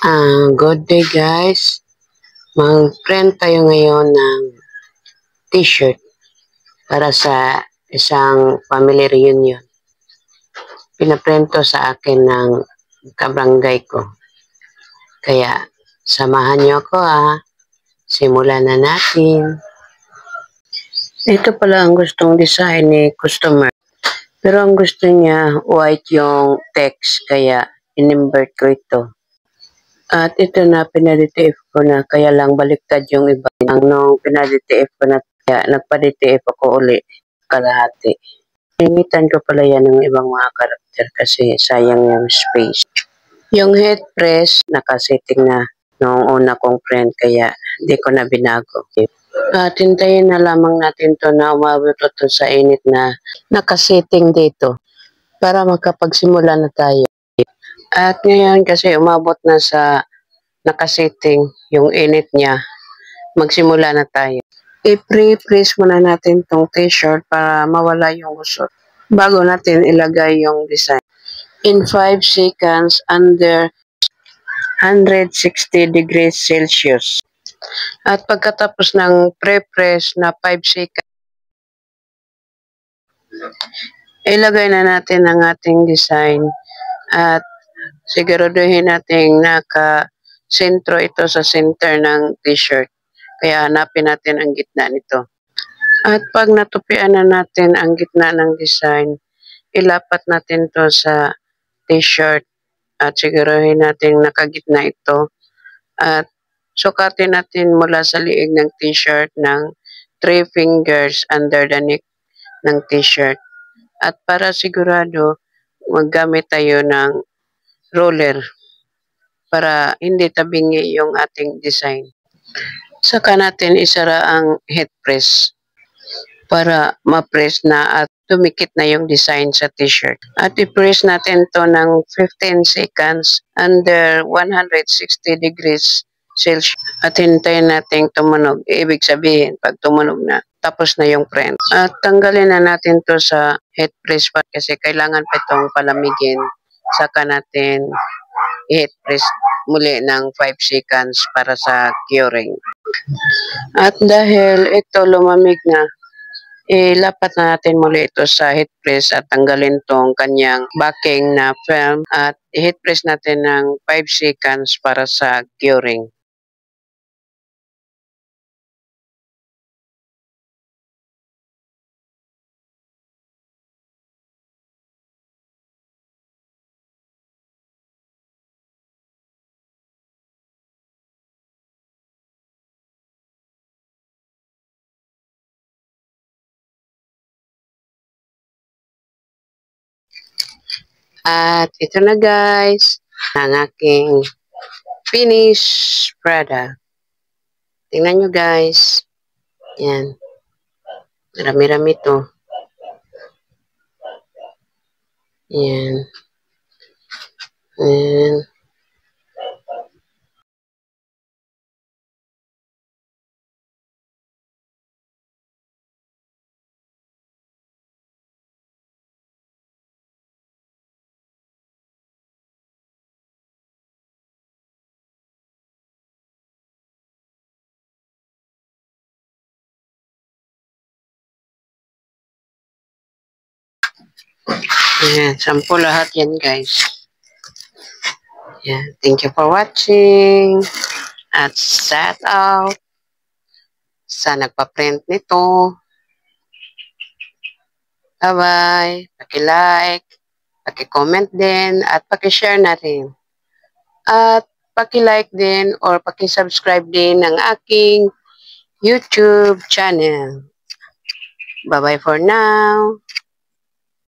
Good day guys. Mag-print tayo ngayon ng t-shirt para sa isang family reunion. Pinaprint to sa akin ng kabarangay ko. Kaya samahan niyo ako Simulan na natin. Ito pala ang gustong design ni customer. Pero ang gusto niya white yung text kaya in-invert ko ito. At ito na, pinadtf ko na, kaya lang baliktad yung iba. Nung pinadtf ko na, kaya nagpa-DTF ako uli, kalahati. Limitan ko pala yan ng ibang mga karakter kasi sayang yung space. Yung head press, nakasetting na nung una kong print, kaya di ko na binago. At hintayin na lamang natin to na umabot to sa init na nakasetting dito para makapagsimula na tayo. At ngayon kasi umabot na sa nakasetting yung init niya, magsimula na tayo. I-pre-press muna natin tong t-shirt para mawala yung usot bago natin ilagay yung design. In 5 seconds under 160 degrees Celsius. At pagkatapos ng pre-press na 5 seconds, ilagay na natin ang ating design at siguraduhin natin naka-sentro ito sa center ng t-shirt. Kaya hanapin natin ang gitna nito. At pag natupian na natin ang gitna ng design, ilapat natin to sa t-shirt at siguraduhin natin nakagitna ito. At sukatin natin mula sa liig ng t-shirt ng 3 fingers under the neck ng t-shirt. At para sigurado, maggamit tayo ng roller para hindi tabingi yung ating design. Saka natin isara ang head press para ma-press na at tumikit na yung design sa t-shirt. At i-press natin to ng 15 seconds under 160 degrees Celsius. At hintayin natin tumunog. Ibig sabihin, pag tumunog na, tapos na yung print. At tanggalin na natin to sa head press kasi kailangan pa itong palamigin. Saka natin i-head press muli ng 5 seconds para sa curing. At dahil ito lumamig na, ilapat na natin muli ito sa heat press at tanggalin tong kanyang backing na film at i-heat press natin ng 5 seconds para sa curing. At ito na guys, ang aking finished product. Tingnan nyo guys. Yan. Rami-rami to. Yan. Yan. Yan. Sample lahat yan guys. Yan. Thank you for watching. At shout out sa nagpa-print nito. Bye-bye. Paki-like, paki-comment din, at paki-share na rin. At paki-like din or paki-subscribe din ng aking YouTube channel. Bye-bye for now.